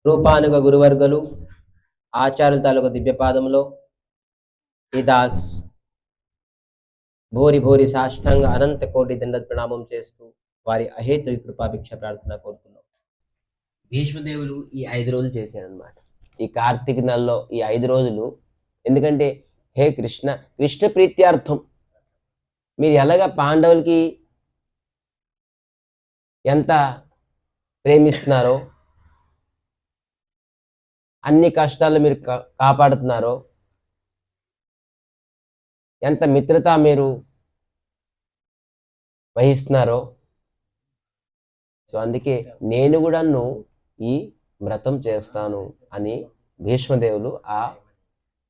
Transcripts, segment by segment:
రూపానుగ గురువర్గలు ఆచార్యుల తాలూకు దివ్యపాదంలో ఈ దాస్ భోరి భోరి సాష్టాంగ అనంత కోటి దండ ప్రణామం చేస్తూ వారి అహేతు కృపాభిక్ష ప్రార్థన కోరుతున్నాం. భీష్మదేవులు ఈ 5 రోజులు చేశారనమాట. ఈ కార్తీక నెలలో ఈ 5 రోజులు, ఎందుకంటే హే కృష్ణ, కృష్ణ ప్రీత్యార్థం మీరు ఎలాగ పాండవులకి ఎంత ప్రేమిస్తున్నారో, అన్ని కష్టాలు మీరు కాపాడుతున్నారో, ఎంత మిత్రత మీరు వహిస్తున్నారో, సో అందుకే నేను కూడాను ఈ వ్రతం చేస్తాను అని భీష్మదేవులు ఆ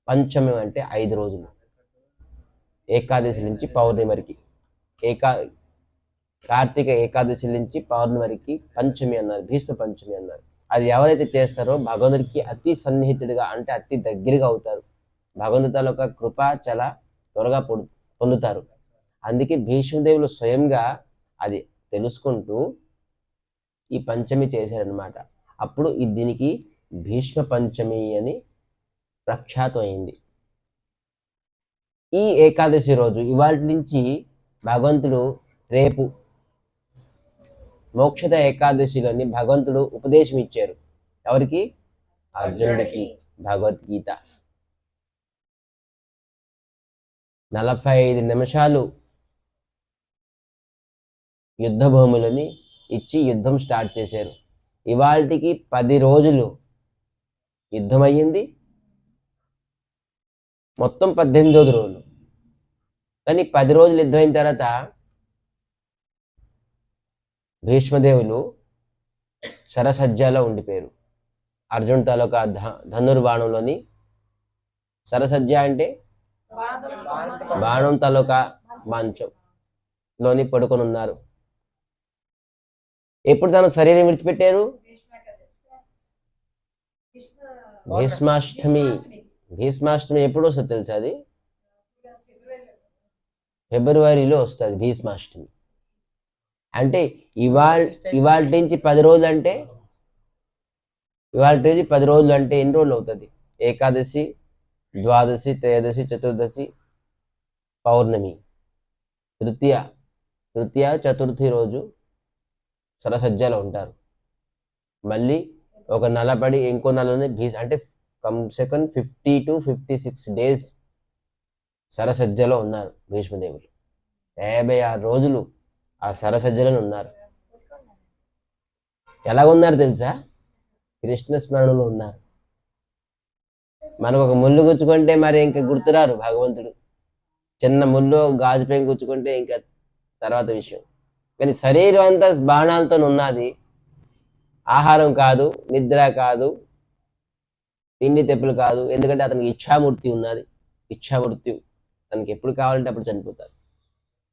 పంచమి అంటే 5 రోజులు, ఏకాదశి నుంచి పౌర్ణమి వరకు, కార్తీక ఏకాదశి నుంచి పౌర్ణమి వరకు పంచమి అన్నారు, భీష్మ పంచమి అన్నారు. అది ఎవరైతే చేస్తారో భగవంతుడికి అతి సన్నిహితుడిగా, అంటే అతి దగ్గరగా అవుతారు. భగవంతుల యొక్క కృప చాలా త్వరగా పొందుతారు. అందుకే భీష్మదేవులు స్వయంగా అది తెలుసుకుంటూ ఈ పంచమి చేశారనమాట. అప్పుడు దీనికి భీష్మ పంచమి అని ప్రఖ్యాతం అయింది. ఈ ఏకాదశి రోజు ఇవాళ నుంచి భగవంతుడు రేపు మోక్షద ఏకాదశిలోని భగవంతుడు ఉపదేశం ఇచ్చారు. ఎవరికి? అర్జునుడికి భగవద్గీత. 45 నిమిషాలు యుద్ధ భూములని ఇచ్చి యుద్ధం స్టార్ట్ చేశారు. ఇవాళకి 10 రోజులు యుద్ధం అయ్యింది, మొత్తం 18 రోజులు. కానీ 10 రోజులు యుద్ధం అయిన తర్వాత భీష్మదేవులు సరసజ్జాలో ఉండిపోయారు. అర్జున్ తాలూకా ధనుర్బాణంలోని సరసజ్జ అంటే బాణం తాలూకా మంచంలోని పడుకొని ఉన్నారు. ఎప్పుడు తన శరీరం విడిచిపెట్టారు? భీష్మాష్టమి. భీష్మాష్టమి ఎప్పుడు వస్తుంది తెలుసా? అది ఫిబ్రవరిలో వస్తుంది భీష్మాష్టమి. అంటే ఇవాళ నుంచి 10 రోజులు అంటే, ఇవాళ నుంచి 10 రోజులు అంటే ఎన్ని రోజులు అవుతుంది? ఏకాదశి, ద్వాదశి, త్రయోదశి, చతుర్దశి, పౌర్ణమి, తృతీయ చతుర్థి రోజు సరసజ్జాలో ఉంటారు. మళ్ళీ ఒక నలబడి ఇంకో నెలని అంటే కమ్సెకం 50 to 56 డేస్ సరసజ్జలో ఉన్నారు భీష్మదేవులు. 56 రోజులు ఆ సరసజ్జలను ఉన్నారు. ఎలా ఉన్నారు తెలుసా? కృష్ణ స్మరణలో ఉన్నారు. మనకు ఒక ముళ్ళు గుచ్చుకుంటే మరి ఇంకా గుర్తురారు భగవంతుడు. చిన్న ముళ్ళు గాజు పెంకు గుచ్చుకుంటే ఇంకా తర్వాత విషయం. కానీ శరీరం అంతా బాణాలతో ఉన్నది. ఆహారం కాదు, నిద్ర కాదు, తిండి తెప్పులు కాదు. ఎందుకంటే అతనికి ఇచ్ఛామూర్తి ఉన్నది. ఇచ్ఛామూర్తి తనకి ఎప్పుడు కావాలంటే అప్పుడు చనిపోతారు.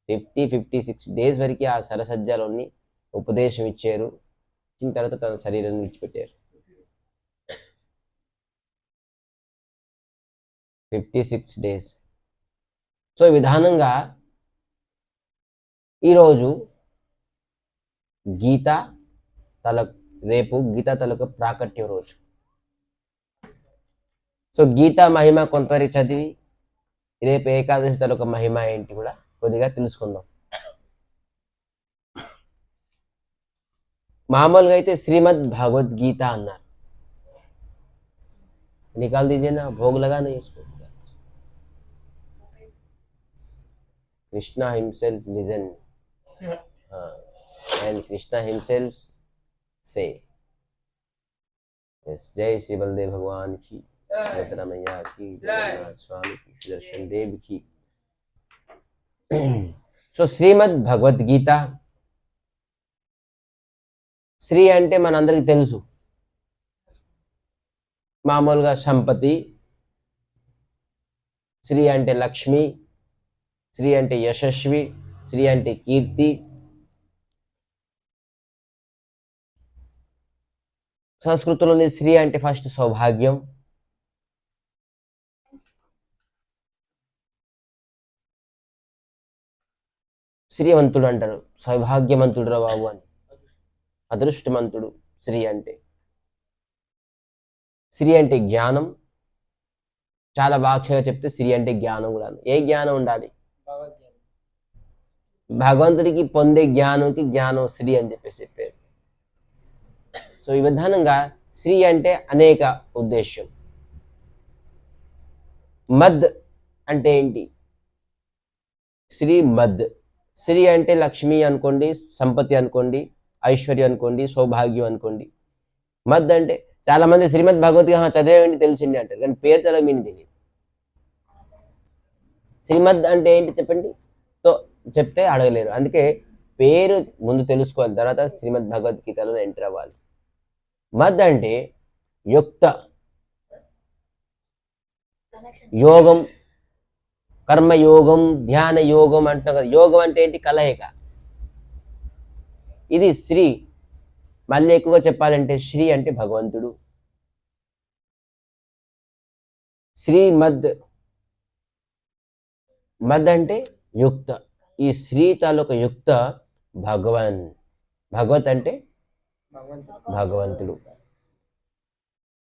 56 డేస్ వరకు ఆ సరసజ్జలోని ఉపదేశం ఇచ్చారు. ఇచ్చిన తర్వాత తన శరీరాన్ని విడిచిపెట్టారు. 56 డేస్. సో ఈ విధానంగా ఈరోజు రేపు గీత తలకు ప్రాకట్యం రోజు. సో గీత మహిమ కొంతవరకు చదివి రేపు ఏకాదశి తలొక మహిమ ఏంటి కూడా కొద్దిగా తెలుసుకుందాం. మామూలుగా అయితే శ్రీమద్ భగవద్గీత అన్నారు. निकाल दीजिए ना, भोग लगाना है इसको. Krishna himself listen, and Krishna himself say. Yes, जय श्री बलदेव भगवान की, सुभद्रा मैया की, जगन्नाथ स्वामी की, दर्शन देव की. సో శ్రీమద్ భగవద్గీత. శ్రీ అంటే మనందరికీ తెలుసు, మామూలుగా సంపతి. శ్రీ అంటే లక్ష్మి, శ్రీ అంటే యశస్వి, శ్రీ అంటే కీర్తి. సంస్కృతంలోని శ్రీ అంటే ఫస్ట్ సౌభాగ్యం. శ్రీమంతుడు అంటారు, సౌభాగ్యవంతుడు రా బాబు అని, అదృష్టవంతుడు శ్రీ అంటే. శ్రీ అంటే జ్ఞానం. చాలా వాక్యంగా చెప్తే శ్రీ అంటే జ్ఞానం కూడా. ఏ జ్ఞానం ఉండాలి? భగవంతుడికి పొందే జ్ఞానంకి జ్ఞానం శ్రీ అని చెప్పారు. సో ఈ విధానంగా శ్రీ అంటే అనేక ఉద్దేశం. మద్ అంటే ఏంటి? శ్రీ మద్. శ్రీ అంటే లక్ష్మి అనుకోండి, సంపత్తి అనుకోండి, ఐశ్వర్యం అనుకోండి, సౌభాగ్యం అనుకోండి. మద్ అంటే చాలా మంది శ్రీమద్ భగవద్గీత చదివేయండి తెలిసింది అంటారు, కానీ పేరు చాలా మీని తెలియదు. శ్రీమద్ అంటే ఏంటి చెప్పండి? తో చెప్తే అడగలేరు. అందుకే పేరు ముందు తెలుసుకోవాలి, తర్వాత శ్రీమద్ భగవద్గీతలో ఎంటర్ అవ్వాలి. మద్ అంటే యుక్త, యోగం, కర్మయోగం, ధ్యాన యోగం అంటున్నాం కదా. యోగం అంటే ఏంటి? కలయిక. ఇది శ్రీ. మళ్ళీ ఎక్కువగా చెప్పాలంటే శ్రీ అంటే భగవంతుడు. శ్రీ మద్. మద్ అంటే యుక్త. ఈ శ్రీ తాలూక యుక్త భగవన్. భగవత్ అంటే భగవంతుడు.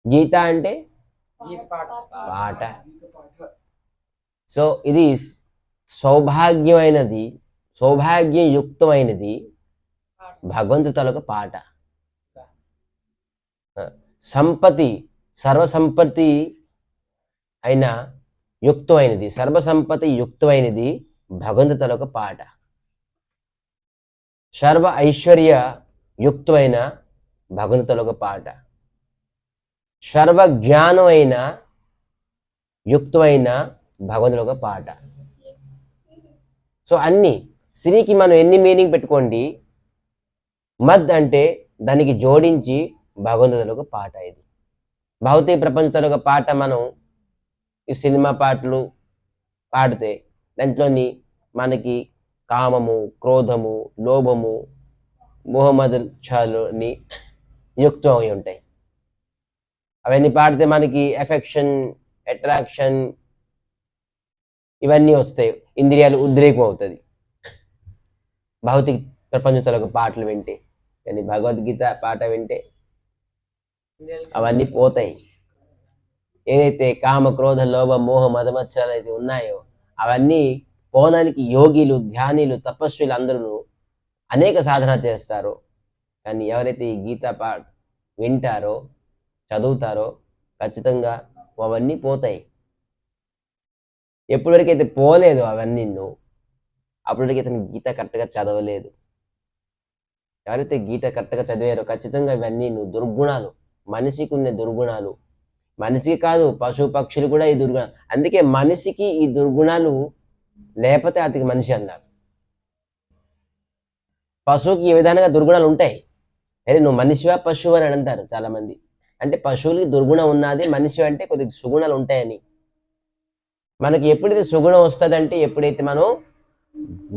గీత అంటే పాట. సో ఇది సౌభాగ్యమైనది, సౌభాగ్యయుక్తమైనది భగవంతుడి తాలూక పాట. సంపత్తి, సర్వసంపత్తి అయిన యుక్తమైనది, సర్వసంపత్తి యుక్తమైనది భగవంతుడి తాలూక పాట. సర్వ ఐశ్వర్య యుక్తమైన భగవంతుడి తాలూక పాట. సర్వ జ్ఞానమైన యుక్తమైన భగవంతుడి ఒక పాట. సో అన్ని శ్రీకి మనం ఎన్ని మీనింగ్ పెట్టుకోండి, మద్ అంటే దానికి జోడించి భగవంతుడి ఒక పాట. ఇది భౌతిక ప్రపంచంలో ఒక పాట. మనం ఈ సినిమా పాటలు పాడితే దాంట్లోని మనకి కామము, క్రోధము, లోభము, మోహమదల్ని యుక్తం అయి ఉంటాయి. అవన్నీ పాడితే మనకి ఎఫెక్షన్, అట్రాక్షన్ ఇవన్నీ వస్తాయి, ఇంద్రియాలు ఉద్రేకం అవుతుంది భౌతిక ప్రపంచంలో పాటలు వింటే. కానీ భగవద్గీత పాట వింటే అవన్నీ పోతాయి. ఏదైతే కామ, క్రోధ, లోభ, మోహ, మదమత్సరాలు అయితే ఉన్నాయో అవన్నీ పోవడానికి యోగిలు, ధ్యానులు, తపస్సులు అందరూ అనేక సాధన చేస్తారు. కానీ ఎవరైతే ఈ గీత పాట వింటారో, చదువుతారో ఖచ్చితంగా అవన్నీ పోతాయి. ఎప్పటివరకైతే పోలేదు అవన్నీ అప్పటికి అతను గీత కరెక్ట్గా చదవలేదు. ఎవరైతే గీత కరెక్ట్గా చదివారో ఖచ్చితంగా ఇవన్నీ దుర్గుణాలు, మనిషికి ఉన్న దుర్గుణాలు. మనిషికి కాదు, పశు పక్షులు కూడా ఈ దుర్గుణాలు. అందుకే మనిషికి ఈ దుర్గుణాలు లేకపోతే అతనికి మనిషి అన్నారు. పశువుకి ఏ విధంగా దుర్గుణాలు ఉంటాయి. అరే నువ్వు మనిషివా పశువు అని అంటారు చాలా మంది. అంటే పశువులకి దుర్గుణం ఉన్నది, మనిషి అంటే కొద్దిగా సుగుణాలు ఉంటాయని. మనకి ఎప్పుడైతే సుగుణం వస్తుందంటే ఎప్పుడైతే మనం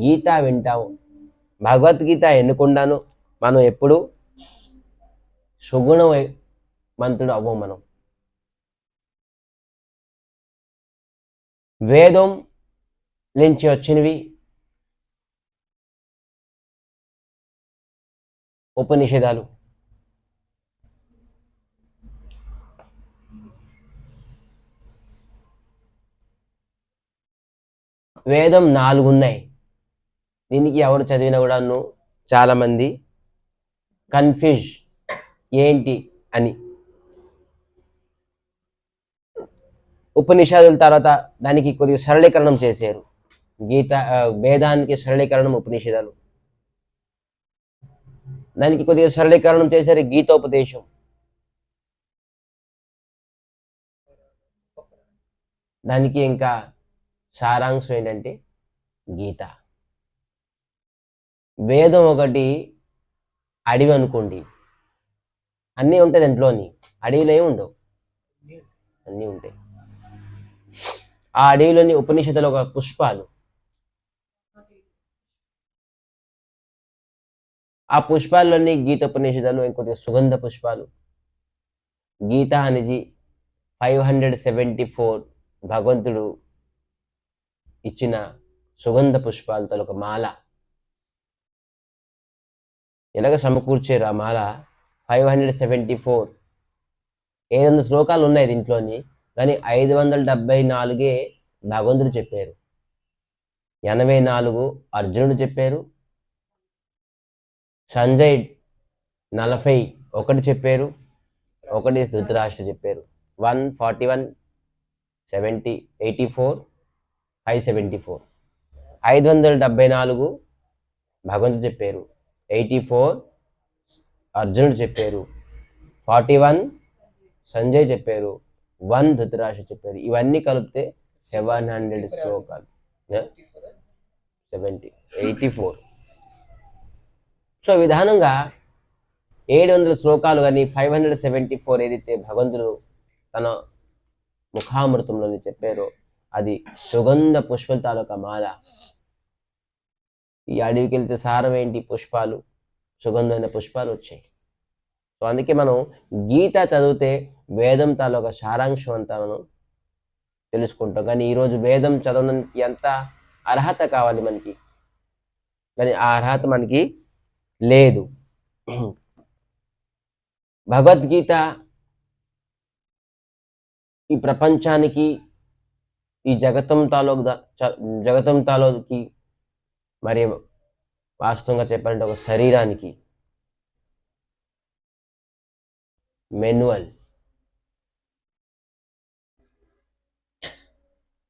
గీత వింటాము, భగవద్గీత ఎన్నుకున్నాను, మనం ఎప్పుడు సుగుణవంతుడు అవ్వం. మనం వేదం నుంచి వచ్చినవి ఉపనిషదాలు. వేదం 4 ఉన్నాయి. దీనికి ఎవరు చదివినా కూడా చాలా మంది కన్ఫ్యూజ్ ఏంటి అని. ఉపనిషదుల తర్వాత దానికి కొద్దిగా సరళీకరణం చేశారు. వేదానికి సరళీకరణం ఉపనిషదాలు. దానికి కొద్దిగా సరళీకరణం చేశారు గీతోపదేశం. దానికి ఇంకా సారాంశం ఏంటంటే గీత. వేదం ఒకటి అడవి అనుకోండి, అన్నీ ఉంటాయి దాంట్లోని. అడవిలో ఏమి ఉండవు, అన్నీ ఉంటాయి. ఆ అడవిలోని ఉపనిషత్తులు ఒక పుష్పాలు. ఆ పుష్పాల్లోని గీతోపనిషత్తులు ఇంకొద్దిగా సుగంధ పుష్పాలు. గీత అనేది 574 భగవంతుడు ఇచ్చిన సుగంధ పుష్పాలతో ఒక మాల. ఎలాగ సమకూర్చారు ఆ మాల? 574 700 శ్లోకాలు ఉన్నాయి దీంట్లోని, కానీ 574 భగవంతుడు చెప్పారు, 84 అర్జునుడు చెప్పారు, సంజయ్ 41 చెప్పారు, 1 ధృతరాష్ట్ర చెప్పారు. 141, 70, 84, 574. 574 భగవంతుడు చెప్పారు, 84 అర్జునుడు చెప్పారు, 41 సంజయ్ చెప్పారు, 1 ధృతరాష్ట్ర చెప్పారు. ఇవన్నీ కలిపితే 700 శ్లోకాలు, 70, 84. సో విధానంగా 700 శ్లోకాలు కానీ 574 ఏదైతే భగవంతుడు తన ముఖామృతంలోని చెప్పారో అది సుగంధ పుష్పల తాలూకా మాల. ఈ అడవికి వెళ్తే సారం ఏంటి? పుష్పాలు, సుగంధమైన పుష్పాలు వచ్చాయి. సో అందుకే మనం గీత చదివితే వేదం తాలూకా సారాంశం అంతా మనం తెలుసుకుంటాం. కానీ ఈరోజు వేదం చదవడానికి ఎంత అర్హత కావాలి మనకి, కానీ ఆ అర్హత మనకి లేదు. భగవద్గీత ఈ ప్రపంచానికి, ఈ జగతం తాలూకి మరి వాస్తవంగా చెప్పాలంటే ఒక శరీరానికి మాన్యువల్.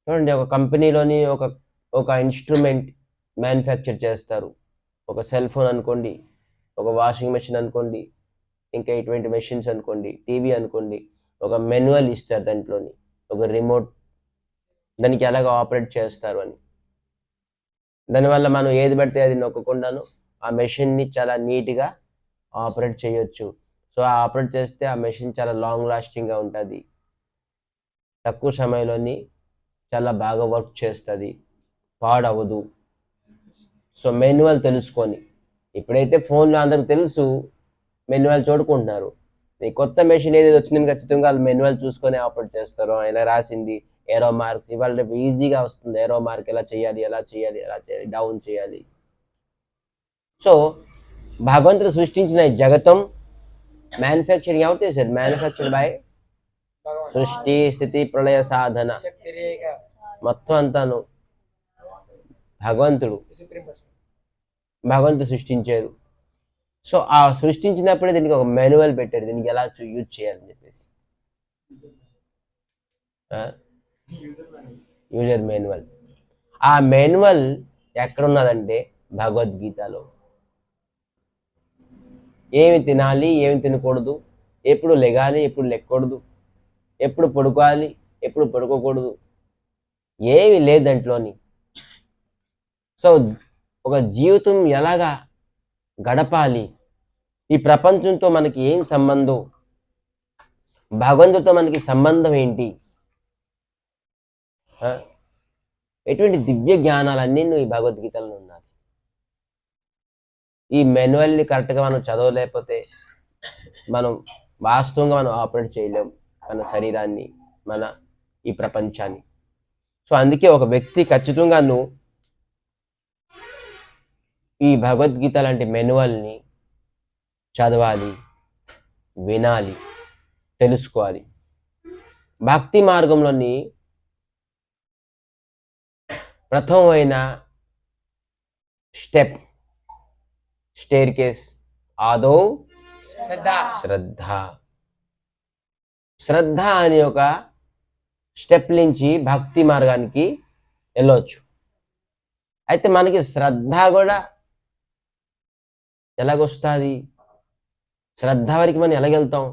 చూడండి, ఒక కంపెనీలోని ఒక ఇన్స్ట్రుమెంట్ మ్యానుఫ్యాక్చర్ చేస్తారు. ఒక సెల్ ఫోన్ అనుకోండి, ఒక వాషింగ్ మెషిన్ అనుకోండి, ఇంకా ఇటువంటి మెషిన్స్ అనుకోండి, టీవీ అనుకోండి, ఒక మాన్యువల్ ఇస్తారు, దాంట్లోని ఒక రిమోట్, దానికి ఎలాగ ఆపరేట్ చేస్తారు అని. దానివల్ల మనం ఏది పడితే అది నొక్కకుండాను ఆ మెషిన్ని చాలా నీట్గా ఆపరేట్ చేయొచ్చు. సో ఆ ఆపరేట్ చేస్తే ఆ మెషిన్ చాలా లాంగ్ లాస్టింగ్గా ఉంటుంది, తక్కువ సమయంలోని చాలా బాగా వర్క్ చేస్తుంది, పాడవదు. సో మాన్యువల్ తెలుసుకొని, ఇప్పుడైతే ఫోన్లో అందరికి తెలుసు, మాన్యువల్ చూడుకుంటున్నారు. ఈ కొత్త మెషిన్ ఏదైతే వచ్చిందని ఖచ్చితంగా వాళ్ళు మాన్యువల్ చూసుకొని ఆపరేట్ చేస్తారు. ఆయన రాసింది ఏరో మార్క్స్, ఇవాళ రేపు ఈజీగా వస్తుంది, ఏరో మార్క్ ఎలా చేయాలి, డౌన్ చేయాలి. సో భగవంతుడు సృష్టించిన ఈ జగతం మ్యానుఫ్యాక్చరింగ్ ఎవరు చేశారు? మ్యానుఫ్యాక్చర్డ్ బై సృష్టి, స్థితి, ప్రళయ, సాధన మొత్తం అంతాను భగవంతుడు సృష్టించారు. సో ఆ సృష్టించినప్పుడే దీనికి ఒక మాన్యువల్ పెట్టారు, దీనికి ఎలా యూజ్ చేయాలని చెప్పేసి. User manual. ఆ మాన్యువల్ ఎక్కడున్నదంటే భగవద్గీతలో. ఏమి తినాలి, ఏమి తినకూడదు, ఎప్పుడు లెగాలి, ఎప్పుడు లెక్కకూడదు, ఎప్పుడు పడుకోవాలి, ఎప్పుడు పడుకోకూడదు, ఏమి లేదు దాంట్లోని. సో ఒక జీవితం ఎలాగా గడపాలి, ఈ ప్రపంచంతో మనకి ఏం సంబంధం, భగవంతుడితో మనకి సంబంధం ఏంటి, ఎటువంటి దివ్య జ్ఞానాలన్నీ ఈ భగవద్గీతలో ఉన్నాయి. ఈ మాన్యువల్ని కరెక్ట్గా మనం చదవలేకపోతే మనం వాస్తవంగా మనం ఆపరేట్ చేయలేం మన శరీరాన్ని, మన ఈ ప్రపంచాన్ని. సో అందుకే ఒక వ్యక్తి ఖచ్చితంగా ఈ భగవద్గీత లాంటి మాన్యువల్ని చదవాలి, వినాలి, తెలుసుకోవాలి. భక్తి మార్గంలోని ప్రథమమైన స్టేర్ కేస్ ఆదో శ్రద్ధ అనే ఒక స్టెప్ నుంచి భక్తి మార్గానికి వెళ్ళవచ్చు. అయితే మనకి శ్రద్ధ కూడా ఎలాగొస్తుంది? శ్రద్ధ వరకు మనం ఎలాగెళ్తాం?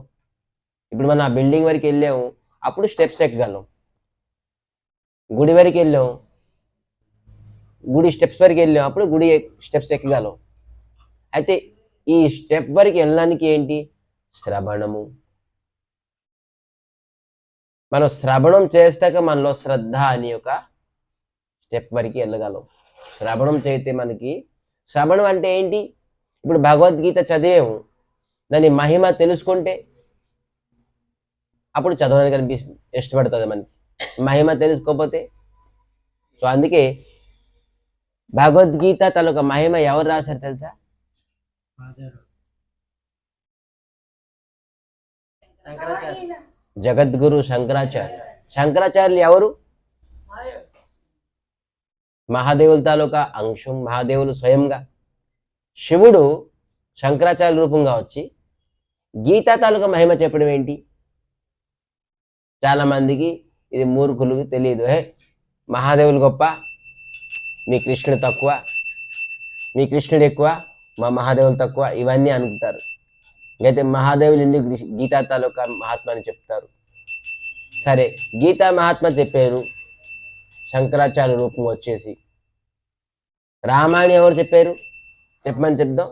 ఇప్పుడు మనం ఆ బిల్డింగ్ వరకు వెళ్ళాము, అప్పుడు స్టెప్స్ ఎక్కగలం. గుడి వరకు వెళ్ళాం, గుడి స్టెప్స్ వరకు వెళ్ళాం, అప్పుడు గుడి స్టెప్స్ ఎక్కగలం. అయితే ఈ స్టెప్ వరకు వెళ్ళడానికి ఏంటి? శ్రవణము. మనం శ్రవణం చేస్తాక మనలో శ్రద్ధ అని ఒక స్టెప్ వరకు వెళ్ళగలం. శ్రవణం చేస్తే మనకి, శ్రవణం అంటే ఏంటి? ఇప్పుడు భగవద్గీత చదివాము, దాని మహిమ తెలుసుకుంటే అప్పుడు చదవడానికి ఇష్టపడుతుంది మనకి, మహిమ తెలుసుకోకపోతే. సో అందుకే భగవద్గీత తనొక మహిమ ఎవరు రాశారు తెలుసా? జగద్గురు శంకరాచార్య. శంకరాచార్యులు ఎవరు? మహాదేవుల తాలూకా అంశం. మహాదేవులు స్వయంగా శివుడు శంకరాచార్య రూపంగా వచ్చి గీతా తాలూకా మహిమ చెప్పడం ఏంటి? చాలా మందికి ఇది మూర్ఖులకు తెలియదు. మహాదేవులు గొప్ప, మీ కృష్ణుడు తక్కువ, మీ కృష్ణుడు ఎక్కువ, మా మహాదేవులు తక్కువ, ఇవన్నీ అనుకుంటారు. అయితే మహాదేవులు ఎందుకు గీతా తాలూకా మహాత్మాని చెప్తారు? సరే, గీతా మహాత్మ చెప్పారు శంకరాచార్య రూపం వచ్చేసి. రామాయణం ఎవరు చెప్పారు? చెప్పమని చెప్దాం.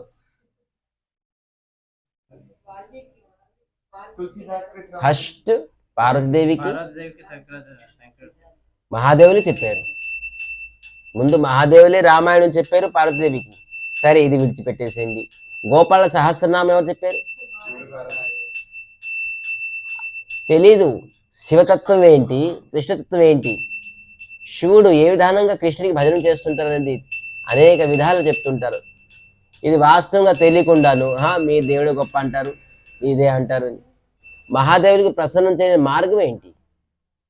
ఫస్ట్ పార్వతీదేవికి మహాదేవులే చెప్పారు. ముందు మహాదేవులే రామాయణం చెప్పారు పార్వతీదేవికి. సరే, ఇది విడిచిపెట్టేసేయండి. గోపాల సహస్రనామం ఎవరు చెప్పారు? తెలీదు. శివతత్వం ఏంటి, కృష్ణతత్వం ఏంటి, శివుడు ఏ విధానంగా కృష్ణుడికి భజన చేస్తుంటారు అనేది అనేక విధాలు చెప్తుంటారు. ఇది వాస్తవంగా తెలియకుండాను మీ దేవుడు గొప్ప అంటారు, ఇదే అంటారు. మహాదేవుడికి ప్రసన్నం చేయని మార్గం ఏంటి?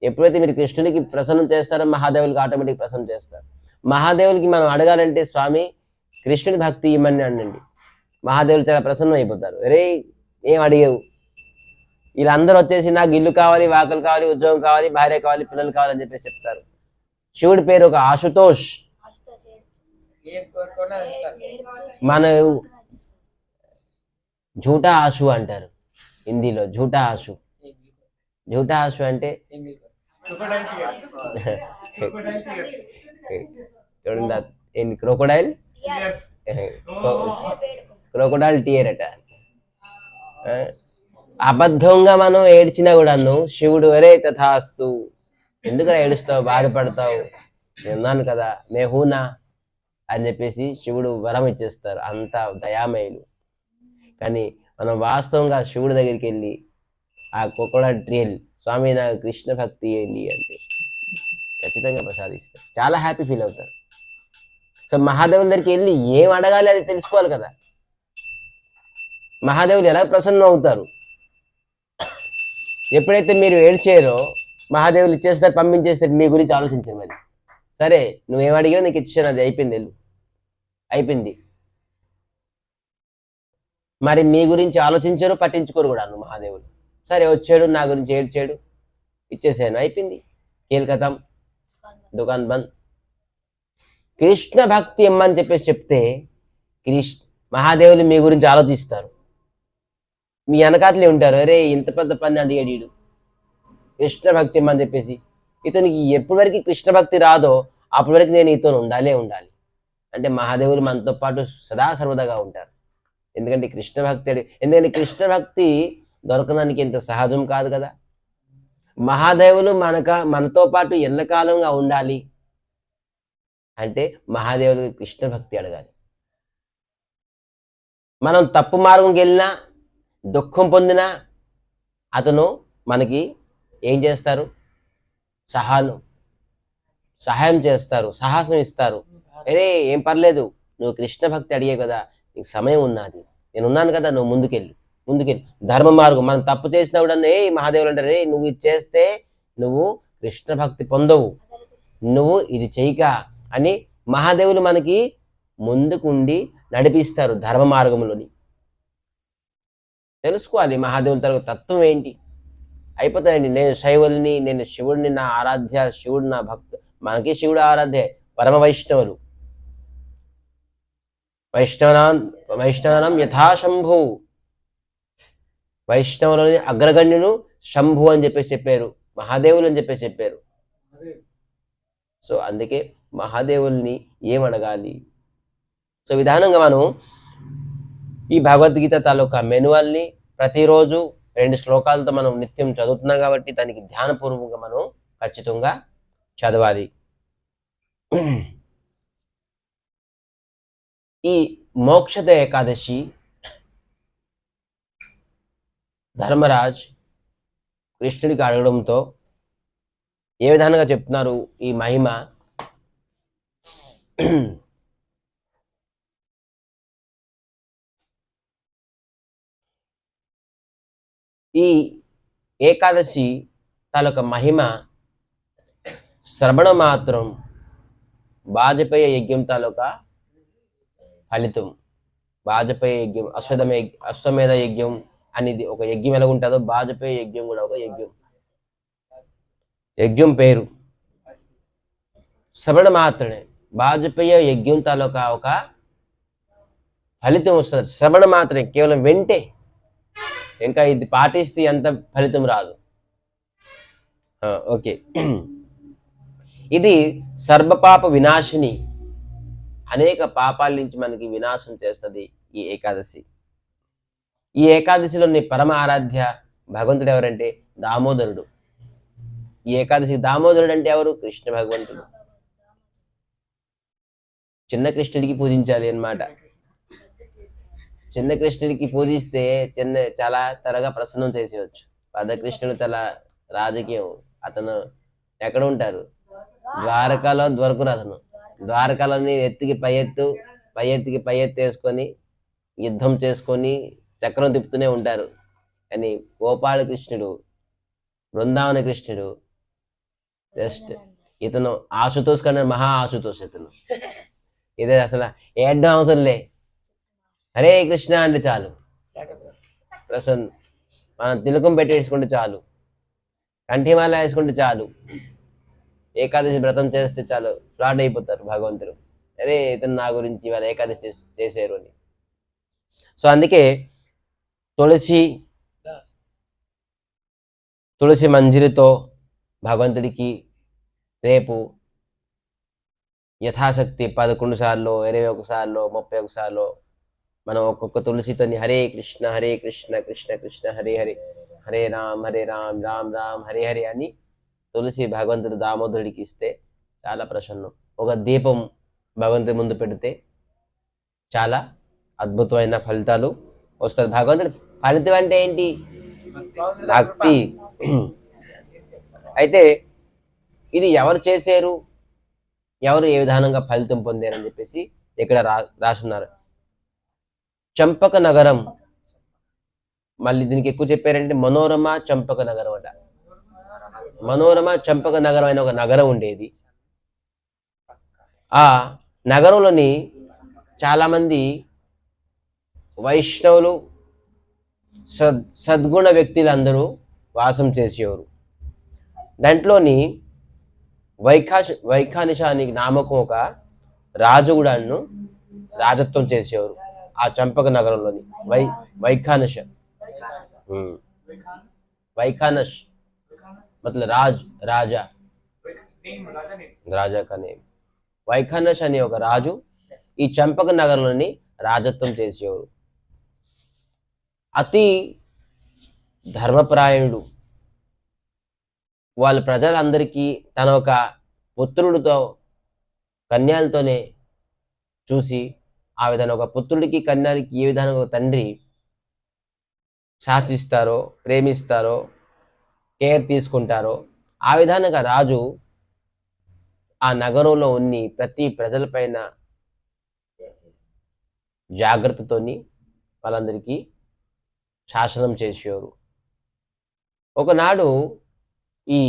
ఎప్పుడైతే మీరు కృష్ణుడికి ప్రసన్నం చేస్తారో మహాదేవుడికి ఆటోమేటిక్ ప్రసన్నం చేస్తారు. మహాదేవుడికి మనం అడగాలంటే స్వామి కృష్ణుడి భక్తి ఇమ్మని అనండి, మహాదేవులు చాలా ప్రసన్నం అయిపోతారు. అరే ఏం అడిగావు? వీళ్ళందరూ వచ్చేసి నాకు ఇల్లు కావాలి, వాకలు కావాలి, ఉద్యోగం కావాలి, భార్య కావాలి, పిల్లలు కావాలని చెప్పేసి చెప్తారు. శివుడి పేరు ఒక ఆశుతోష్. మన జూటా ఆశు అంటారు హిందీలో. జూటా ఆశు. జూటా ఆశు అంటే ఏంటి? క్రోకోడైల్. క్రోకోడైల్ టియర్ అట. అబద్ధంగా మనం ఏడ్చినా కూడాను శివుడు అరే తథాస్తు, ఎందుకురా ఏడుస్తావు, బాధపడతావు, నేనున్నాను కదా, నేహూనా అని చెప్పేసి శివుడు వరం ఇచ్చేస్తారు. అంత దయామయులు. కానీ మనం వాస్తవంగా శివుడి దగ్గరికి వెళ్ళి ఆ క్రోకోడైల్ టియర్, స్వామి నా కృష్ణ భక్తి ఏంటి అంటే ఖచ్చితంగా ప్రసాదిస్తారు. చాలా హ్యాపీ ఫీల్ అవుతారు. సో మహాదేవుల దగ్గరికి వెళ్ళి ఏం అడగాలి అది తెలుసుకోవాలి కదా. మహాదేవులు ఎలా ప్రసన్నం అవుతారు? ఎప్పుడైతే మీరు ఏడ్చేరో మహాదేవులు ఇచ్చేస్తారు, పంపించేస్తారు. మీ గురించి ఆలోచించారు. మరి సరే నువ్వేం అడిగావు, నీకు ఇచ్చాను, అది అయిపోయింది, వెళ్ళు, అయిపోయింది. మరి మీ గురించి ఆలోచించారు, పట్టించుకోరు కూడా మహాదేవులు. సరే వచ్చాడు, నా గురించి ఏడ్చాడు, ఇచ్చేసాను, అయిపోయింది, కేల్కతం, దుకాన్ బంద్. కృష్ణ భక్తి ఇమ్మని చెప్పేసి చెప్తే మహాదేవులు మీ గురించి ఆలోచిస్తారు. మీ వెనకాతలే ఉంటారు. అరే ఇంత పెద్ద పని అడిగాడు కృష్ణ భక్తి ఇమ్మని చెప్పేసి. ఇతనికి ఎప్పటి వరకు కృష్ణ భక్తి రాదో అప్పటి వరకు నేను ఇతను ఉండాలి అంటే మహాదేవులు మనతో పాటు సదా సర్వదాగా ఉంటారు. ఎందుకంటే కృష్ణ భక్తి దొరకడానికి ఎంత సహజం కాదు కదా. మహాదేవులు మనతో పాటు ఎల్లకాలంగా ఉండాలి అంటే మహాదేవుడికి కృష్ణ భక్తి అడగాలి. మనం తప్పు మార్గంకి వెళ్ళినా, దుఃఖం పొందినా అతను మనకి ఏం చేస్తారు? సహాయం చేస్తారు, సాహసం ఇస్తారు. అరే ఏం పర్లేదు, నువ్వు కృష్ణ భక్తి అడిగే కదా, నీకు సమయం ఉన్నది, నేనున్నాను కదా, నువ్వు ముందుకెళ్ళి ధర్మ మార్గం. మనం తప్పు చేసినా కూడా మహాదేవులు అంటారు, నువ్వు ఇది చేస్తే నువ్వు కృష్ణ భక్తి పొందవు, నువ్వు ఇది చేయక అని మహాదేవులు మనకి ముందుకుండి నడిపిస్తారు ధర్మ మార్గంలోని. తెలుసుకోవాలి మహాదేవుల తరగతి తత్వం ఏంటి. అయిపోతాయండి. నేను శైవుల్ని, నేను శివుడిని, నా ఆరాధ్య శివుడు నా భక్తు. మనకి శివుడు ఆరాధ్య పరమ వైష్ణవులు. వైష్ణవనం యథాశంభు, వైష్ణవులని అగ్రగణ్యులు శంభు అని చెప్పేసి చెప్పారు, మహాదేవులు అని చెప్పేసి చెప్పారు. సో అందుకే మహాదేవుల్ని ఏమడగాలి. సో విధానంగా మనం ఈ భగవద్గీత తాలూకా మెనువల్ని ప్రతిరోజు 2 శ్లోకాలతో మనం నిత్యం చదువుతున్నాం కాబట్టి దానికి ధ్యానపూర్వకంగా మనం ఖచ్చితంగా చదవాలి. ఈ మోక్షద ఏకాదశి ధర్మరాజ్ కృష్ణుడికి అడగడంతో ఏ విధంగా చెప్తున్నారు ఈ మహిమ. ఈ ఏకాదశి తాలూక మహిమ శ్రవణ మాత్రం వాజపేయ యజ్ఞం తాలూకా ఫలితం. వాజపేయ యజ్ఞం, అశ్వమేధ యజ్ఞం అనేది ఒక యజ్ఞం ఎలా ఉంటుందో వాజపేయ యజ్ఞం కూడా ఒక యజ్ఞం. యజ్ఞం పేరు శ్రవణ మాత్రమే. వాజపేయ యజ్ఞం తాలూకా ఒక ఫలితం వస్తుంది శ్రవణ మాత్రమే, కేవలం వింటే. ఇంకా ఇది పాటిస్తే ఎంత ఫలితం రాదు. ఓకే. ఇది సర్వపాప వినాశిని, అనేక పాపాల నుంచి మనకి వినాశం చేస్తుంది ఈ ఏకాదశి. ఈ ఏకాదశిలోని పరమ ఆరాధ్య భగవంతుడు ఎవరంటే దామోదరుడు. ఈ ఏకాదశి దామోదరుడు అంటే ఎవరు? కృష్ణ భగవంతుడు. చిన్న కృష్ణుడికి పూజించాలి అన్నమాట. చిన్న కృష్ణుడికి పూజిస్తే చాలా త్వరగా ప్రసన్నం చేసేయచ్చు. పెద్ద కృష్ణుడు చాలా రాజకీయం. అతను ఎక్కడ ఉంటారు? ద్వారకాలో దొరకరు. అతను ద్వారకాలని ఎత్తికి పై ఎత్తు వేసుకొని యుద్ధం చేసుకొని చక్రం తిప్పుతూనే ఉంటారు. కానీ గోపాల కృష్ణుడు, బృందావన కృష్ణుడు జస్ట్ ఇతను ఆశుతోష్ కన్నా మహా ఆశుతోష్. ఇతను ఇదే అసలు ఏడ్డం అవసరంలే, హరే కృష్ణ అంటే చాలు ప్రసన్న. మనం తిలకం పెట్టేసుకుంటే చాలు, కంఠిమాల వేసుకుంటే చాలు, ఏకాదశి వ్రతం చేస్తే చాలు, ఫ్లాట్ అయిపోతారు భగవంతుడు. అరే ఇతను నా గురించి వాళ్ళు ఏకాదశి చేశారు అని. సో అందుకే తులసి మంజరితో భగవంతుడికి రేపు యథాశక్తి 11 సార్లు, 21 సార్లు, 31 సార్లు మనం ఒక్కొక్క తులసితోని హరే కృష్ణ కృష్ణ కృష్ణ హరే హరే, హరే రామ్ రామ్ రామ్ హరే హరే అని తులసి భగవంతుడు దామోదరుడికి ఇస్తే చాలా ప్రసన్నం. ఒక దీపం భగవంతుడి ముందు పెడితే చాలా అద్భుతమైన ఫలితాలు వస్తుంది. భగవంతుడి ఫలితం అంటే ఏంటి? భక్తి. అయితే ఇది ఎవరు చేశారు, ఎవరు ఏ విధానంగా ఫలితం పొందారని చెప్పేసి ఇక్కడ రాసున్నారు. చంపక నగరం, మళ్ళీ దీనికి ఎక్కువ చెప్పారంటే మనోరమ చంపక నగరం అట. మనోరమ చంపక నగరం అనే ఒక నగరం ఉండేది. ఆ నగరంలోని చాలా మంది వైష్ణవులు, సద్గుణ వ్యక్తులందరూ వాసం చేసేవారు. దాంట్లోని వైఖానిష అని నామకం ఒక రాజు కూడాను రాజత్వం చేసేవారు ఆ చంపక నగరంలోని. వైఖానష मतलब రాజా కనే వైఖానష్ అనే ఒక రాజు ఈ చంపక నగరంలోని రాజత్వం చేసేవారు. అతి ధర్మప్రాయుడు. వాళ్ళ ప్రజలందరికీ తన ఒక పుత్రుడితో కన్యాలతోనే చూసి ఆ విధంగా ఒక పుత్రుడికి కన్యాలకి ఏ విధంగా ఒక తండ్రి శాసిస్తారో, ప్రేమిస్తారో, కేర్ తీసుకుంటారో ఆ విధానంగా రాజు ఆ నగరంలో ఉన్ని ప్రతి ప్రజలపైన జాగ్రత్తతోని వాళ్ళందరికీ శాసనం చేసేవారు. ఒకనాడు ఈ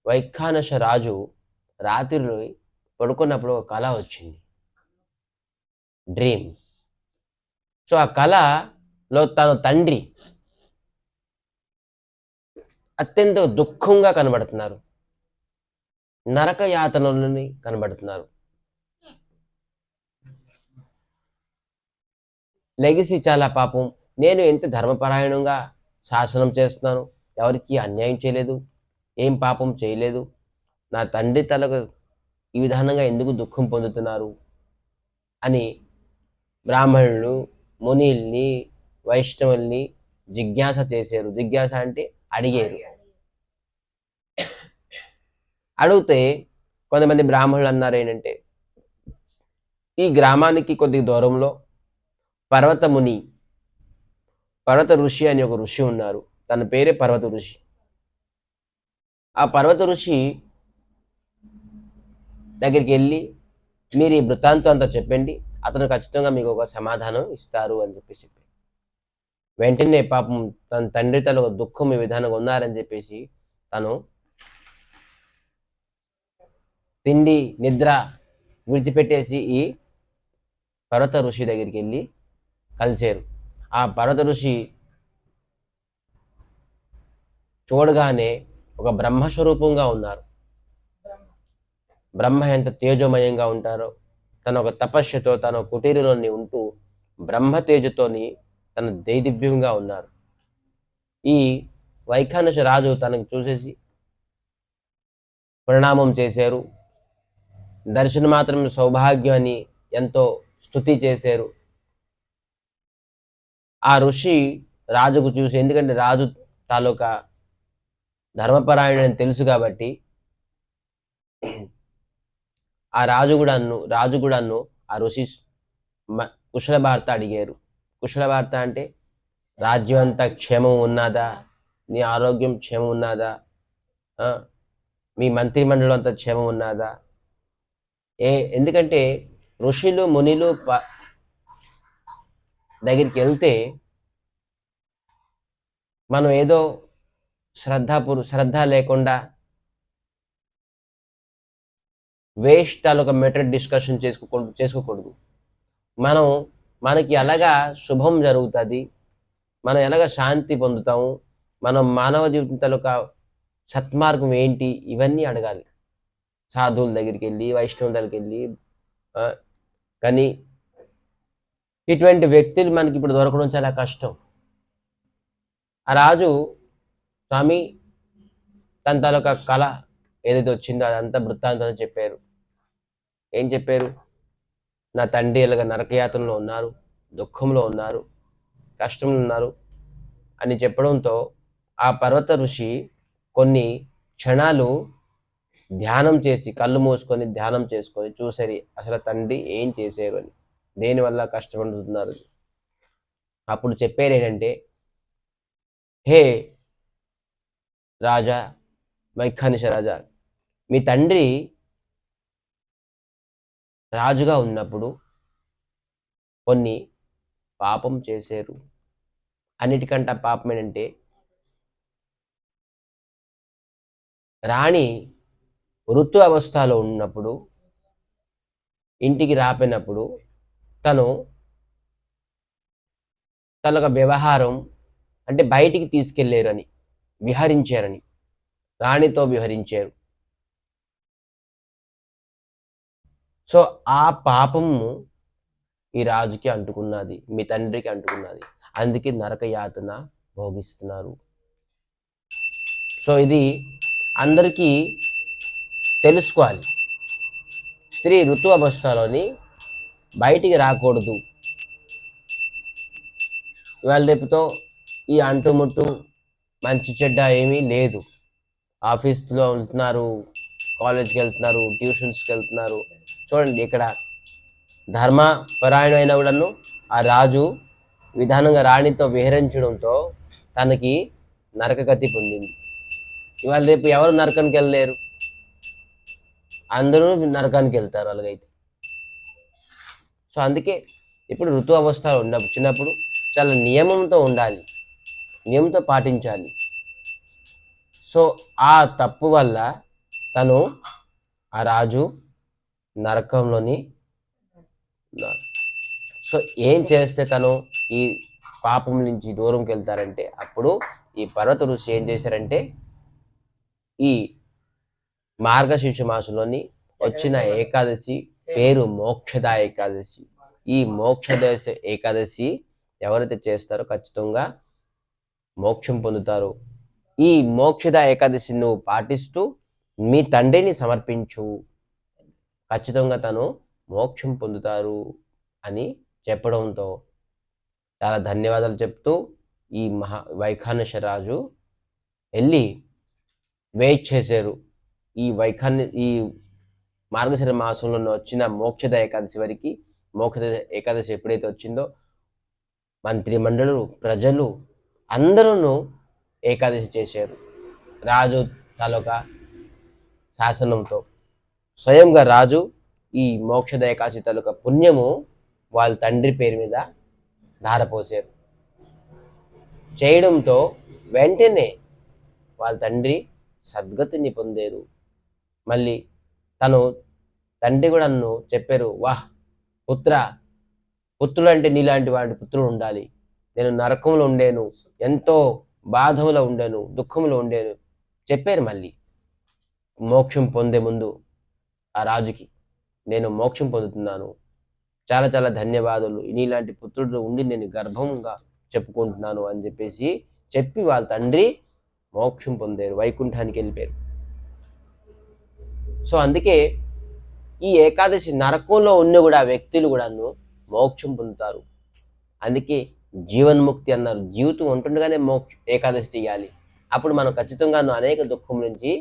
వైఖానష రాజు రాత్రిలో పడుకున్నప్పుడు ఒక కళ వచ్చింది, డ్రీమ్. సో ఆ కళలో తన తండ్రి అత్యంత దుఃఖంగా కనబడుతున్నారు, నరక యాతనలని కనబడుతున్నారు. లెగసి చాలా పాపం, నేను ఎంత ధర్మపరాయణంగా శాసనం చేస్తున్నాను, ఎవరికి అన్యాయం చేయలేదు, ఏం పాపం చేయలేదు, నా తండ్రి తలకు ఈ విధానంగా ఎందుకు దుఃఖం పొందుతున్నారు అని బ్రాహ్మణులు, మునిల్ని, వైష్ణవుల్ని జిజ్ఞాస చేశారు. జిజ్ఞాస అంటే అడిగారు. అడిగితే కొంతమంది బ్రాహ్మణులు అన్నారు ఏంటంటే, ఈ గ్రామానికి కొద్ది దూరంలో పర్వత ఋషి అని ఒక ఋషి ఉన్నారు. తన పేరే పర్వత ఋషి. ఆ పర్వత ఋషి దగ్గరికి వెళ్ళి మీరు ఈ వృత్తాంతం అంతా చెప్పండి, అతను ఖచ్చితంగా మీకు ఒక సమాధానం ఇస్తారు అని చెప్పి చెప్పారు. వెంటనే పాపం తన తండ్రి తల దుఃఖం ఈ విధానంగా ఉన్నారని చెప్పేసి తను తిండి నిద్ర విడిచిపెట్టేసి ఈ పర్వత ఋషి దగ్గరికి వెళ్ళి కలిశారు. ఆ పర్వత ఋషి చూడగానే ఒక బ్రహ్మస్వరూపంగా ఉన్నారు. బ్రహ్మ ఎంత తేజోమయంగా ఉంటారో, తన ఒక తపస్సుతో తన కుటీరులోని ఉంటూ బ్రహ్మ తేజతోని తన దేదివ్యంగా ఉన్నారు. ఈ వైఖానస రాజు తనకు చూసేసి ప్రణామం చేశారు. దర్శనం మాత్రం సౌభాగ్యం అని ఎంతో స్తుతి చేశారు. ఆ ఋషి రాజుకు చూసి, ఎందుకంటే రాజు తాలూకా ధర్మపరాయణని తెలుసు కాబట్టి ఆ రాజు కూడాను ఆ ఋషి కుశల వార్త అడిగారు. కుశల వార్త అంటే రాజ్యం అంతా క్షేమం ఉన్నదా, నీ ఆరోగ్యం క్షేమం ఉన్నదా, మీ మంత్రిమండలం అంతా క్షేమం ఉన్నదా. ఎందుకంటే ఋషులు మునిలు దగ్గరికి వెళ్తే మనం ఏదో శ్రద్ధ లేకుండా వేస్ట్ తాలూకా మెటర్ డిస్కషన్ చేసుకోకూడదు. మనకి ఎలాగా శుభం జరుగుతుంది, మనం ఎలాగ శాంతి పొందుతాము, మనం మానవ జీవితం తాలూకా సత్మార్గం ఏంటి, ఇవన్నీ అడగాలి సాధువుల దగ్గరికి వెళ్ళి, వైష్ణవుల దగ్గరికి వెళ్ళి. కానీ ఇటువంటి వ్యక్తులు మనకి ఇప్పుడు దొరకడం చాలా కష్టం. ఆ రాజు స్వామి తన తాలూకా కళ ఏదైతే వచ్చిందో అదంతా వృత్తాంతం చెప్పారు. ఏం చెప్పారు? నా తండ్రి ఇలాగ నరకయాతనలో ఉన్నారు, దుఃఖంలో ఉన్నారు, కష్టంలో ఉన్నారు అని చెప్పడంతో ఆ పర్వత ఋషి కొన్ని క్షణాలు ధ్యానం చేసి, కళ్ళు మూసుకొని ధ్యానం చేసుకొని చూసరి అసలు తండ్రి ఏం చేశారు అని, దేనివల్ల కష్టపడుతున్నారు. అప్పుడు చెప్పారు ఏంటంటే, హే రాజా, వైఖానస రాజా, మీ తండ్రి రాజుగా ఉన్నప్పుడు కొన్ని పాపం చేశారు. అన్నిటికంటే పాపం ఏంటంటే, రాణి ఋతు అవస్థలో ఉన్నప్పుడు ఇంటికి రాపినప్పుడు తన వ్యవహారం అంటే బయటికి తీసుకెళ్లారని, విహరించారని, రాణితో విహరించారు. సో ఆ పాపము ఈ రాజుకి అంటుకున్నది, మీ తండ్రికి అంటుకున్నది, అందుకే నరక యాతన భోగిస్తున్నారు. సో ఇది అందరికీ తెలుసుకోవాలి. స్త్రీ ఋతు అవస్థలోని బయటికి రాకూడదు. ఇవాళ రేపుతో ఈ అంటుముట్టు మంచి చెడ్డ ఏమీ లేదు. ఆఫీస్లో వెళ్తున్నారు, కాలేజ్కి వెళ్తున్నారు, ట్యూషన్స్కి వెళ్తున్నారు. చూడండి, ఇక్కడ ధర్మపరాయణ అయినా కూడాను ఆ రాజు విధానంగా రాణితో విహరించడంతో తనకి నరకగతి పొందింది. ఇవాళ రేపు ఎవరు నరకానికి వెళ్ళలేరు, అందరూ నరకానికి వెళ్తారు అలాగైతే. సో అందుకే ఇప్పుడు ఋతు అవస్థలో చిన్నప్పుడు చాలా నియమంతో ఉండాలి, నియమంతో పాటించాలి. సో ఆ తప్పు వల్ల ఆ రాజు నరకంలోని. సో ఏం చేస్తే ఈ పాపం నుంచి దూరంకి వెళ్తారంటే, అప్పుడు ఈ పర్వత ఋషి ఏం చేశారంటే, ఈ మార్గశీర్ష మాసంలోని వచ్చిన ఏకాదశి పేరు మోక్షద ఏకాదశి. ఈ మోక్షదశ ఏకాదశి ఎవరైతే చేస్తారో ఖచ్చితంగా మోక్షం పొందుతారు. ఈ మోక్షద ఏకాదశి నువ్వు పాటిస్తూ మీ తండ్రిని సమర్పించు, ఖచ్చితంగా మోక్షం పొందుతారు అని చెప్పడంతో చాలా ధన్యవాదాలు చెప్తూ ఈ వైఖానస రాజు వెళ్ళి వెయిట్ చేశారు. ఈ మార్గశిర మాసంలో వచ్చిన మోక్షద ఏకాదశి వరకు, మోక్షద ఏకాదశి ఎప్పుడైతే వచ్చిందో మంత్రిమండలు, ప్రజలు అందరూ ఏకాదశి చేశారు. రాజు తాలూకా శాసనంతో స్వయంగా రాజు ఈ మోక్షద ఏకాదశి తాలూకా పుణ్యము వాళ్ళ తండ్రి పేరు మీద ధారపోసారు. చేయడంతో వెంటనే వాళ్ళ తండ్రి సద్గతిని పొందారు. మళ్ళీ తండ్రి కూడా నన్ను చెప్పారు, వాహ్ పుత్రుడు అంటే నీలాంటి వాడి పుత్రుడు ఉండాలి. నేను నరకంలో ఉండేను, ఎంతో బాధలో ఉండేను, దుఃఖంలో ఉండేను చెప్పారు. మళ్ళీ మోక్షం పొందే ముందు ఆ రాజుకి, నేను మోక్షం పొందుతున్నాను, చాలా చాలా ధన్యవాదాలు, నీలాంటి పుత్రుడు ఉండి నేను గర్భంగా చెప్పుకుంటున్నాను అని చెప్పి వాళ్ళ తండ్రి మోక్షం పొందారు, వైకుంఠానికి వెళ్ళిపోయారు. సో అందుకే ఈ ఏకాదశి నరకంలో ఉన్న కూడా వ్యక్తులు కూడాను మోక్షం పొందుతారు. అందుకే జీవన్ముక్తి అన్నారు. జీవితం ఉంటుండగానే ఏకాదశి చేయాలి. అప్పుడు మనం ఖచ్చితంగాను అనేక దుఃఖం నుంచి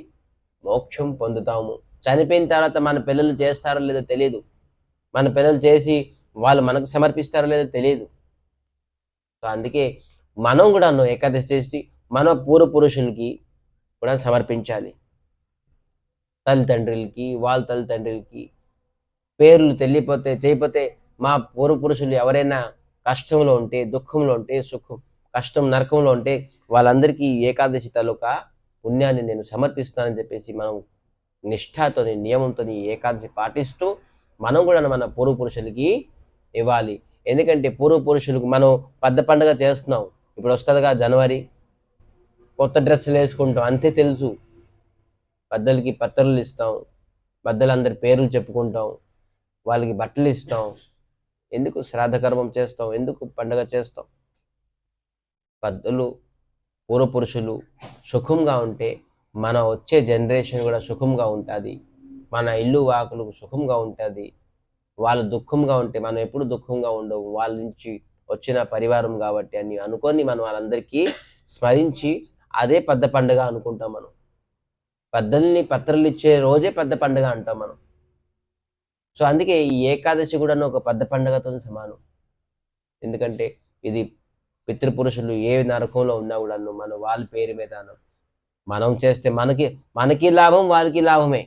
మోక్షం పొందుతాము. చనిపోయిన తర్వాత మన పిల్లలు చేస్తారో లేదో తెలియదు, మన పిల్లలు చేసి వాళ్ళు మనకు సమర్పిస్తారో లేదో తెలియదు. సో అందుకే మనం కూడాను ఏకాదశి చేసి మన పూర్వపురుషులకి కూడా సమర్పించాలి. తల్లిదండ్రులకి, వాళ్ళ తల్లిదండ్రులకి పేర్లు చేయకపోతే మా పూర్వపురుషులు ఎవరైనా కష్టంలో ఉంటే, దుఃఖంలో ఉంటే, కష్టం నరకంలో ఉంటే వాళ్ళందరికీ ఏకాదశి తాలూకా పుణ్యాన్ని నేను సమర్పిస్తానని చెప్పేసి మనం నిష్ఠాతో, నియమంతో ఏకాదశి పాటిస్తూ మనం కూడా మన పూర్వపురుషులకి ఇవ్వాలి. ఎందుకంటే పూర్వపురుషులకు మనం పెద్ద పండుగ చేస్తున్నాం. ఇప్పుడు వస్తుందిగా జనవరి, కొత్త డ్రెస్సులు వేసుకుంటాం, అంతే తెలుసు. పెద్దలకి పత్రాలు ఇస్తాం, పెద్దలందరి పేర్లు చెప్పుకుంటాం, వాళ్ళకి బట్టలు ఇస్తాం. ఎందుకు శ్రాద్ధకర్మం చేస్తాం, ఎందుకు పండుగ చేస్తాం? పెద్దలు పూర్వపురుషులు సుఖంగా ఉంటే మన వచ్చే జనరేషన్ కూడా సుఖంగా ఉంటుంది, మన ఇల్లు వాకులు సుఖంగా ఉంటుంది. వాళ్ళు దుఃఖంగా ఉంటే మనం ఎప్పుడు దుఃఖంగా ఉండవు, వాళ్ళ నుంచి వచ్చిన పరివారం కాబట్టి అని అనుకొని మనం వాళ్ళందరికీ స్మరించి అదే పెద్ద పండుగ అనుకుంటాం. మనం పెద్దల్ని పత్రాలు ఇచ్చే రోజే పెద్ద పండుగ అంటాం మనం. సో అందుకే ఈ ఏకాదశి కూడా ఒక పెద్ద పండుగతో సమానం. ఎందుకంటే ఇది పితృపురుషులు ఏ నరకంలో ఉన్నా కూడా మనం వాళ్ళ పేరు మీద మనం చేస్తే మనకి లాభం, వాళ్ళకి లాభమే.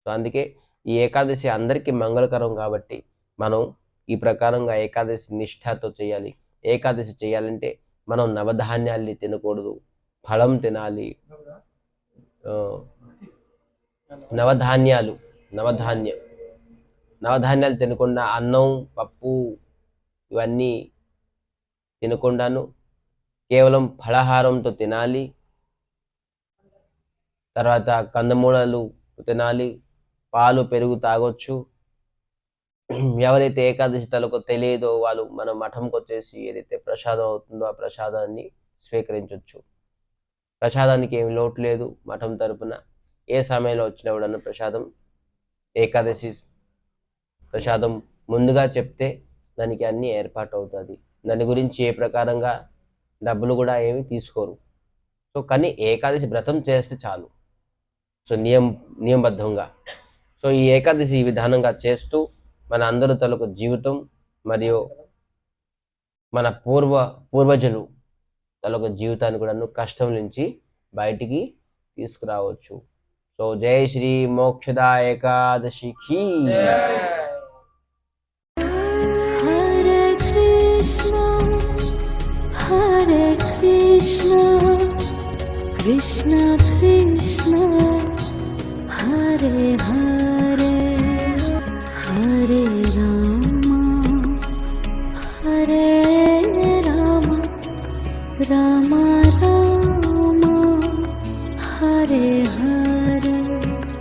సో అందుకే ఈ ఏకాదశి అందరికీ మంగళకరం కాబట్టి మనం ఈ ప్రకారంగా ఏకాదశి నిష్ఠతో చేయాలి. ఏకాదశి చేయాలంటే మనం నవధాన్యాల్ని తినకూడదు, ఫలం తినాలి. నవధాన్యాలు తినకుండా అన్నం, పప్పు ఇవన్నీ తినకుండాను కేవలం ఫలహారంతో తినాలి. తర్వాత కందమూలాలు తినాలి, పాలు, పెరుగు తాగొచ్చు. ఎవరైతే ఏకాదశి తలకు తెలియదో వాళ్ళు మన మఠంకి వచ్చేసి ఏదైతే ప్రసాదం అవుతుందో ఆ ప్రసాదాన్ని స్వీకరించవచ్చు. ప్రసాదానికి ఏమి లోటు లేదు. మఠం తరపున ఏ సమయంలో వచ్చినా కూడా ప్రసాదం, ఏకాదశి ప్రసాదం ముందుగా చెప్తే దానికి అన్నీ ఏర్పాటు అవుతుంది. దాని గురించి ఏ ప్రకారంగా డబ్బులు కూడా ఏమి తీసుకోరు. సో కానీ ఏకాదశి వ్రతం చేస్తే చాలు. సో నియమబద్ధంగా సో ఈ ఏకాదశి ఈ విధానంగా చేస్తూ మన అందరి తలకు జీవితం మరియు మన పూర్వజులు తలకు జీవితాన్ని కూడా కష్టం నుంచి బయటికి తీసుకురావచ్చు. సో జై శ్రీ మోక్షదా ఏకాదశికి. హరే కృష్ణ హరే కృష్ణ కృష్ణ కృష్ణ హరే హరే హరే రామ హరే రామ రామ రామ హరే హరే.